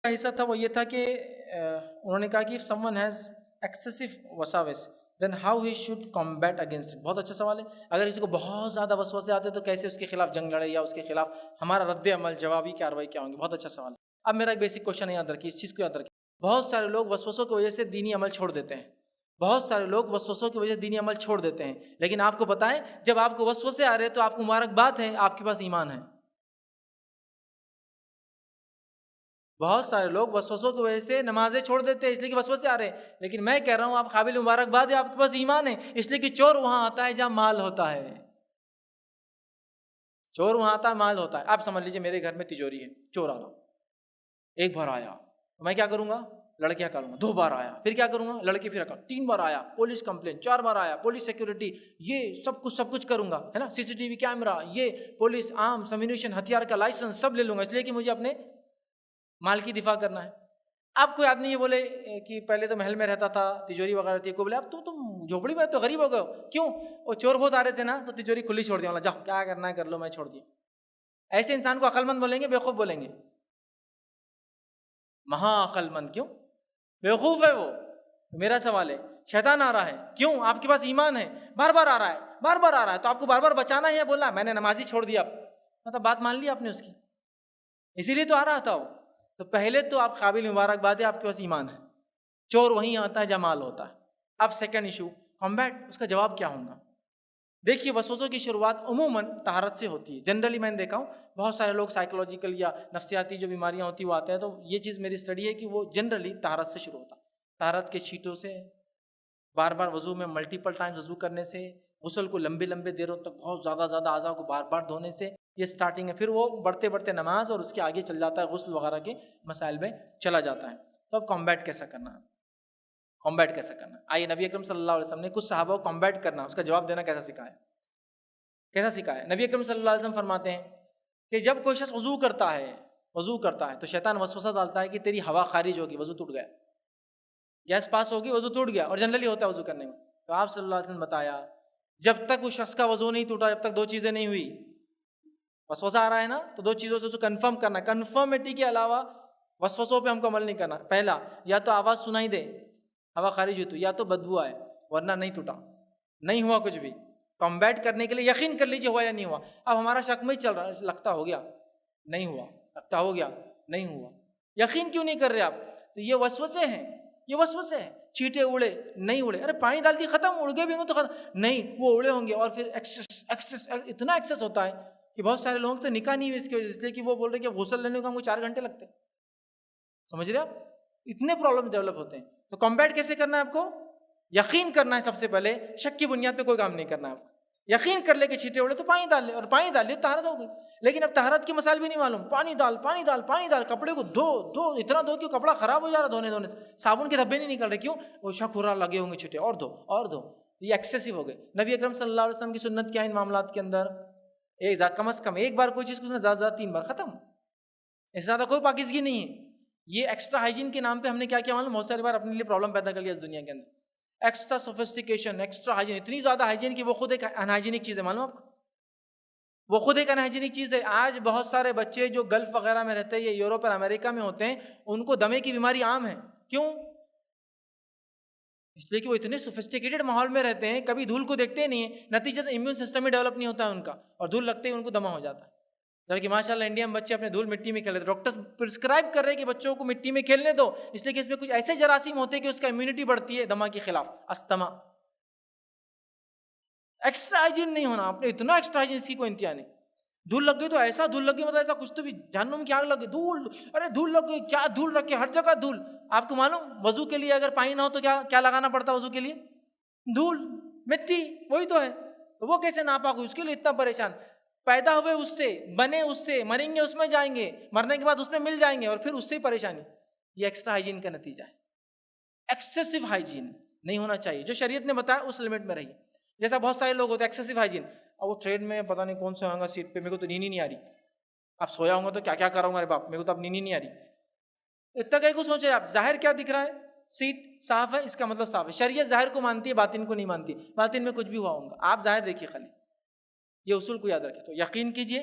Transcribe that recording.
کا حصہ تھا وہ یہ تھا کہ انہوں نے کہا کہ if someone has excessive وساوس then how he should combat against it. بہت اچھا سوال ہے. اگر کسی کو بہت زیادہ وسوسے آتے تو کیسے اس کے خلاف جنگ لڑے یا اس کے خلاف ہمارا رد عمل جوابی کارروائی کیا ہوں گی. بہت اچھا سوال ہے. اب میرا ایک بیسک کوشچن یاد رکھیے, اس چیز کو یاد رکھیے. بہت سارے لوگ وسوسوں کی وجہ سے دینی عمل چھوڑ دیتے ہیں. بہت سارے لوگ وسوسوں کی وجہ سے دینی عمل چھوڑ دیتے ہیں. لیکن آپ کو پتہ ہے جب آپ کو وسوسے آ رہے ہیں تو آپ کو مبارکباد ہے, آپ کے پاس ایمان ہے. بہت سارے لوگ وسوسوں کی وجہ سے نمازیں چھوڑ دیتے ہیں اس لیے کہ وسوسے آ رہے ہیں. لیکن میں کہہ رہا ہوں آپ قابل مبارکباد ہے, آپ کے پاس ایمان ہے. اس لیے کہ چور وہاں آتا ہے جہاں مال ہوتا ہے. چور وہاں آتا ہے, مال ہوتا ہے. آپ سمجھ لیجیے میرے گھر میں تجوری ہے, چور آ رہا, ایک بار آیا میں کیا کروں گا, لڑکیاں کروں گا. 2 بار آیا پھر کیا کروں گا, لڑکی پھر 3 بار آیا, پولیس کمپلین. 4 بار آیا, پولیس سیکورٹی, یہ سب کچھ کروں گا, ہے نا. CCTV کیمرہ, یہ پولیس, آرمز, امیونیشن, ہتھیار کا لائسنس سب لے لوں گا, اس لیے کہ مجھے اپنے مال کی دفاع کرنا ہے. اب کوئی آدمی یہ بولے کہ پہلے تو محل میں رہتا تھا, تجوری وغیرہ تھی, کوئی بولے اب تم جھوپڑی میں تو غریب ہو گئے ہو. کیوں؟ وہ چور بہت آ رہے تھے نا تو تجوری کھلی چھوڑ دیا, جاؤ کیا کرنا ہے کر لو, میں چھوڑ دیا. ایسے انسان کو عقل مند بولیں گے بیوقوف بولیں گے؟ مہا عقل مند. کیوں؟ بیوقوف ہے وہ. تو میرا سوال ہے, شیطان آ رہا ہے, کیوں؟ آپ کے پاس ایمان ہے, بار بار آ رہا ہے, بار بار آ رہا ہے, تو آپ کو بار بار بچانا ہے یا بولنا میں نے نمازی چھوڑ دیا, مطلب بات مان لی آپ نے اس کی, اسی لیے تو آ رہا تھا وہ. تو پہلے تو آپ قابل مبارکباد ہے, آپ کے پاس ایمان ہے. چور وہیں آتا ہے جہاں مال ہوتا ہے. اب سیکنڈ ایشو کمبیٹ, اس کا جواب کیا ہوگا؟ دیکھیے وسوسوں کی شروعات عموماً طہارت سے ہوتی ہے. جنرلی میں نے دیکھا ہوں بہت سارے لوگ سائیکولوجیکل یا نفسیاتی جو بیماریاں ہوتی ہیں وہ آتے ہیں, تو یہ چیز میری اسٹڈی ہے کہ وہ جنرلی طہارت سے شروع ہوتا ہے. طہارت کے چھینٹوں سے, بار بار وضو میں ملٹیپل ٹائمز وضو کرنے سے, غسل کو لمبے دیروں تک بہت زیادہ اعضاء کو بار بار دھونے سے, یہ سٹارٹنگ ہے. پھر وہ بڑھتے نماز اور اس کے آگے چل جاتا ہے, غسل وغیرہ کے مسائل میں چلا جاتا ہے. تو اب کمبیٹ کیسا کرنا ہے, کمبیٹ کیسا کرنا ہے؟ آئیے نبی اکرم صلی اللہ علیہ وسلم نے کچھ صحابہ کو کمبیٹ کرنا, اس کا جواب دینا کیسا سکھایا, کیسا سکھایا. نبی اکرم صلی اللہ علیہ وسلم فرماتے ہیں کہ جب کوئی شخص وضو کرتا ہے تو شیطان وسوسہ ڈالتا ہے کہ تیری ہوا خارج ہوگی, وضو ٹوٹ گیا, گیس پاس ہوگی, وضو ٹوٹ گیا, اور جنرلی ہوتا ہے وضو کرنے میں. تو آپ صلی اللہ علیہ وسلم نے بتایا جب تک اس شخص کا وضو نہیں ٹوٹا, جب تک 2 چیزیں نہیں ہوئی, وسوسہ آ رہا ہے نا تو 2 چیزوں سے اسے کنفرم کرنا. کنفرمیٹی کے علاوہ وسوسوں پہ ہم کو عمل نہیں کرنا. پہلا, یا تو آواز سنائی دے, ہوا خارج ہوئی تو, یا تو بدبو آئے, ورنہ نہیں ٹوٹا, نہیں ہوا کچھ بھی. کمبیٹ کرنے کے لیے یقین کر لیجیے ہوا یا نہیں ہوا. اب ہمارا شک میں ہی چل رہا ہے, لگتا ہو گیا نہیں ہوا, لگتا ہو گیا نہیں ہوا, یقین کیوں نہیں کر رہے آپ؟ تو یہ وسوسے ہیں, یہ وسوسے ہیں. چیٹے اڑے نہیں اڑے, ارے پانی ڈال دی ختم, اڑ گئے بھی ہوں تو ختم نہیں, وہ اڑے ہوں گے. اور پھر اتنا ایکسس ہوتا ہے کہ بہت سارے لوگوں تو نکاح نہیں ہوئے اس کی وجہ سے, اس لیے کہ وہ بول رہے کہ غسل لینے کو ہم کو 4 گھنٹے لگتے ہیں. سمجھ رہے آپ, اتنے پرابلم ڈیولپ ہوتے ہیں. تو کمبیٹ کیسے کرنا ہے آپ کو؟ یقین کرنا ہے سب سے پہلے, شک کی بنیاد پہ کوئی کام نہیں کرنا ہے آپ کو. یقین کر لے کہ چھینٹے اڑے تو پانی ڈال لے, اور پانی ڈال لے تو طہارت ہو گئی. لیکن اب طہارت کے مسائل بھی نہیں معلوم, پانی ڈال, کپڑے کو دھو اتنا دھو کہ کپڑا خراب ہو جا رہا دھونے, صابن کے دھبے نہیں نکل رہے. کیوں؟ وہ شک ہو رہا لگے ہوں گے چھینٹے, اور دھو. یہ ایکسیسو ہو گئے. نبی اکرم صلی اللہ علیہ وسلم کی سنت کیا ہے ان معاملات کے اندر؟ کم از کم ایک بار کوئی چیز کو زیادہ 3 بار ختم, اس سے زیادہ کوئی پاکیزگی نہیں ہے. یہ ایکسٹرا ہائیجین کے نام پہ ہم نے کیا معلوم, بہت ساری بار اپنے لیے پرابلم پیدا کر لیا اس دنیا کے اندر. ایکسٹرا سوفسٹیکیشن, ایکسٹرا ہائیجین, اتنی زیادہ ہائیجین کی وہ خود ایک انہائیجینک چیز ہے. معلوم آپ کو, وہ خود ایک انہائیجینک چیز ہے. آج بہت سارے بچے جو گلف وغیرہ میں رہتے ہیں یا یوروپ اور امریکہ میں ہوتے ہیں, ان کو دمے کی بیماری عام ہے. کیوں؟ اس لیے کہ وہ اتنے سوفسٹیکیٹڈ ماحول میں رہتے ہیں, کبھی دھول کو دیکھتے نہیں ہیں, نتیجہ امیون سسٹم ہی ڈیولپ نہیں ہوتا ہے ان کا, اور دھول لگتے ہی ان کو دمہ ہو جاتا ہے. جبکہ ماشاء اللہ انڈیا میں بچے اپنے دھول مٹی میں کھیل رہے, ڈاکٹر پرسکرائب کر رہے ہیں کہ بچوں کو مٹی میں کھیلنے دو, اس لیے کہ اس میں کچھ ایسے جراثیم ہوتے ہیں کہ اس کا امیونٹی بڑھتی ہے دمہ کے خلاف, استما. ایکسٹرا ہائیجین نہیں ہونا, آپ نے اتنا ایکسٹرا ہائیجین, اس کی کوئی انتہا نہیں. دھول لگ گئی تو ایسا دھول لگ گئی, مطلب ایسا کچھ تو بھی جہنم کی آگ لگ گئی, دھول, ارے دھول لگ گئی, کیا دھول رکھے ہر جگہ دھول. آپ کو معلوم وضو کے لیے اگر پانی نہ ہو تو کیا لگانا پڑتا ہے وضو کے لیے؟ دھول, مٹی, وہی تو ہے. تو وہ کیسے ناپاک ہوئی, اس کے لیے اتنا پریشان. پیدا ہوئے اس سے, بنے اس سے, مریں گے اس میں جائیں گے, مرنے کے بعد اس میں مل جائیں گے, اور پھر اس سے پریشانی. یہ ایکسٹرا ہائیجین کا نتیجہ ہے. ایکسیسو ہائیجین نہیں ہونا چاہیے, جو شریعت نے بتایا اس لمٹ میں رہیے. جیسا بہت سارے لوگ ہوتے ہیں ایکسیسو ہائیجین, اور وہ ٹرین میں پتہ نہیں کون سا ہوگا سیٹ پہ, میرے کو تو نیند ہی نہیں آ رہی, اب سویا ہوں گا تو کیا کر رہا ہوں, ارے باپ میرے کو تو اب نیند ہی نہیں آ رہی. اتنا کہیں کو سوچ رہے آپ, ظاہر کیا دکھ رہا ہے, سیٹ صاف ہے, اس کا مطلب صاف ہے. شریعت ظاہر کو مانتی ہے, باطن کو نہیں مانتی. باطن میں کچھ بھی ہوا ہوگا, آپ ظاہر دیکھیے خالی. یہ اصول کو یاد رکھیں. تو یقین کیجئے